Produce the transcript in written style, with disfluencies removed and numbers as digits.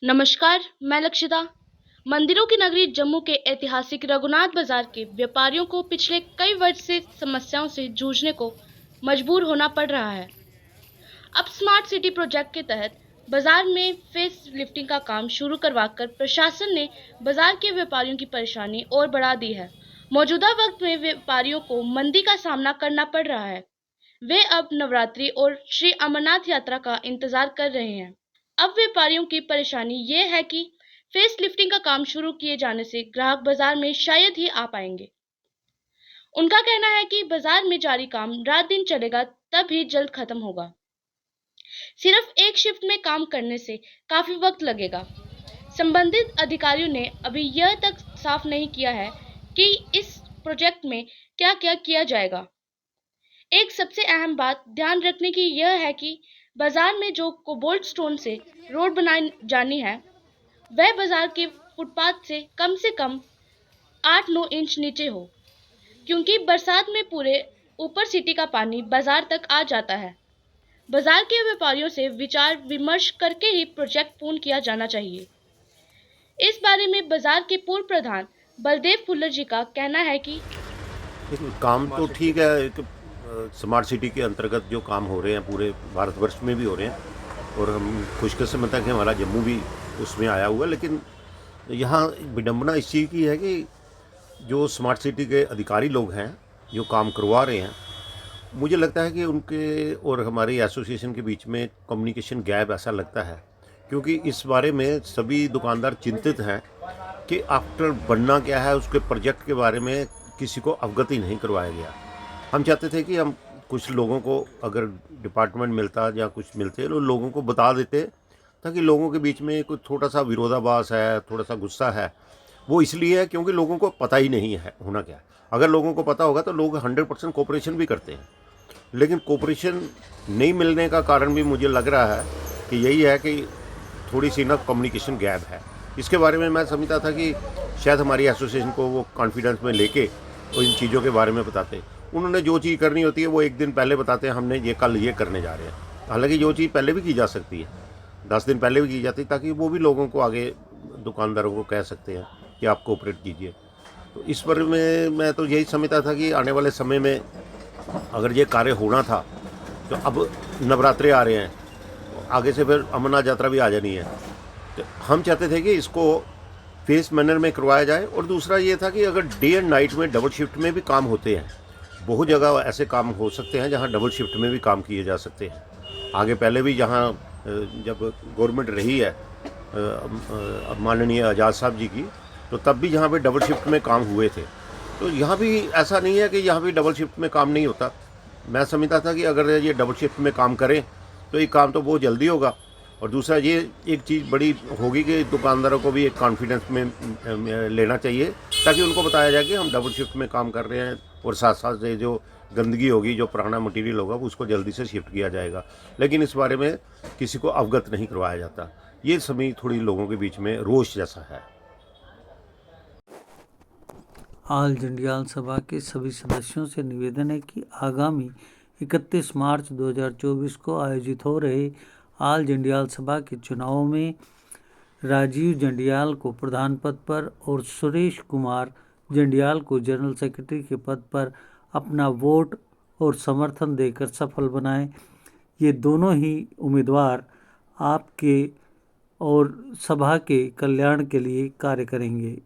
नमस्कार, मैं लक्षिता। मंदिरों की नगरी जम्मू के ऐतिहासिक रघुनाथ बाजार के व्यापारियों को पिछले कई वर्ष से समस्याओं से जूझने को मजबूर होना पड़ रहा है। अब स्मार्ट सिटी प्रोजेक्ट के तहत बाजार में फेस लिफ्टिंग का काम शुरू करवाकर प्रशासन ने बाजार के व्यापारियों की परेशानी और बढ़ा दी है। मौजूदा वक्त में व्यापारियों को मंदी का सामना करना पड़ रहा है। वे अब नवरात्रि और श्री अमरनाथ यात्रा का इंतजार कर रहे हैं। अब व्यापारियों की परेशानी ये है कि फेस लिफ्टिंग का काम शुरू किए जाने से ग्राहक बाजार में शायद ही आ पाएंगे। उनका कहना है कि बाजार में जारी काम रात दिन चलेगा तब ही जल्द खत्म होगा। सिर्फ एक शिफ्ट में काम करने से काफी वक्त लगेगा। संबंधित अधिकारियों ने अभी यह तक साफ नहीं किया है कि इस प्रोजेक्ट में क्या क्या किया जाएगा। एक सबसे अहम बात ध्यान रखने की यह है कि बाजार में जो कोबाल्ट स्टोन से रोड बनाई जानी है वह बाजार के फुटपाथ से कम 8-9 इंच नीचे हो, क्योंकि बरसात में पूरे ऊपर सिटी का पानी बाजार तक आ जाता है। बाजार के व्यापारियों से विचार विमर्श करके ही प्रोजेक्ट पूर्ण किया जाना चाहिए। इस बारे में बाजार के पूर्व प्रधान बलदेव फुल्लर जी का कहना है कि देखिए, काम तो ठीक है। स्मार्ट सिटी के अंतर्गत जो काम हो रहे हैं पूरे भारतवर्ष में भी हो रहे हैं और हम खुशकिस्मत है कि हमारा जम्मू भी उसमें आया हुआ है। लेकिन यहाँ विडंबना इस चीज़ की है कि जो स्मार्ट सिटी के अधिकारी लोग हैं जो काम करवा रहे हैं, मुझे लगता है कि उनके और हमारी एसोसिएशन के बीच में कम्युनिकेशन गैप ऐसा लगता है, क्योंकि इस बारे में सभी दुकानदार चिंतित हैं कि आफ्टर बनना क्या है, उसके प्रोजेक्ट के बारे में किसी को अवगत ही नहीं करवाया गया। हम चाहते थे कि हम कुछ लोगों को अगर डिपार्टमेंट मिलता या कुछ मिलते तो लोगों को बता देते, ताकि लोगों के बीच में कुछ थोड़ा सा विरोधाभास है, थोड़ा सा गुस्सा है। वो इसलिए है क्योंकि लोगों को पता ही नहीं है होना क्या है। अगर लोगों को पता होगा तो लोग 100% कोऑपरेशन भी करते हैं, लेकिन कोऑपरेशन नहीं मिलने का कारण भी मुझे लग रहा है कि यही है कि थोड़ी सी ना कम्युनिकेशन गैप है। इसके बारे में मैं समझता था कि शायद हमारी एसोसिएशन को वो कॉन्फिडेंस में लेके वो इन चीज़ों के बारे में बताते। उन्होंने जो चीज़ करनी होती है वो एक दिन पहले बताते हैं, हमने ये कल ये करने जा रहे हैं। हालांकि जो चीज़ पहले भी की जा सकती है, 10 दिन पहले भी की जाती है, ताकि वो भी लोगों को आगे दुकानदारों को कह सकते हैं कि आप कोऑपरेट कीजिए। तो इस बारे में मैं तो यही समझता था कि आने वाले समय में अगर ये कार्य होना था तो अब नवरात्रे आ रहे हैं, आगे से फिर अमरनाथ यात्रा भी आ जानी है। तो हम चाहते थे कि इसको फेस मैनर में करवाया जाए। और दूसरा ये था कि अगर डे एंड नाइट में डबल शिफ्ट में भी काम होते हैं, बहुत जगह ऐसे काम हो सकते हैं जहां डबल शिफ्ट में भी काम किए जा सकते हैं। आगे पहले भी जहां जब गवर्नमेंट रही है माननीय आज़ाद साहब जी की, तो तब भी यहाँ पे डबल शिफ्ट में काम हुए थे। तो यहाँ भी ऐसा नहीं है कि यहाँ भी डबल शिफ्ट में काम नहीं होता। मैं समझता था कि अगर ये डबल शिफ्ट में काम करें तो ये काम तो बहुत जल्दी होगा। और दूसरा ये एक चीज़ बड़ी होगी कि दुकानदारों को भी एक कॉन्फिडेंस में लेना चाहिए, ताकि उनको बताया जाए कि हम डबल शिफ्ट में काम कर रहे हैं और साथ साथ ये जो गंदगी होगी, जो पुराना मटेरियल होगा, उसको जल्दी से शिफ्ट किया जाएगा। लेकिन इस बारे में किसी को अवगत नहीं करवाया जाता। ये सभी थोड़ी लोगों के बीच में रोष जैसा है। ऑल जंडियाल सभा के सभी सदस्यों से निवेदन है कि आगामी 31 मार्च 2024 को आयोजित हो रहे ऑल जंडियाल सभा के चुनावों में राजीव जंडियाल को प्रधान पद पर और सुरेश कुमार जंडियाल को जनरल सेक्रेटरी के पद पर अपना वोट और समर्थन देकर सफल बनाएं। ये दोनों ही उम्मीदवार आपके और सभा के कल्याण के लिए कार्य करेंगे।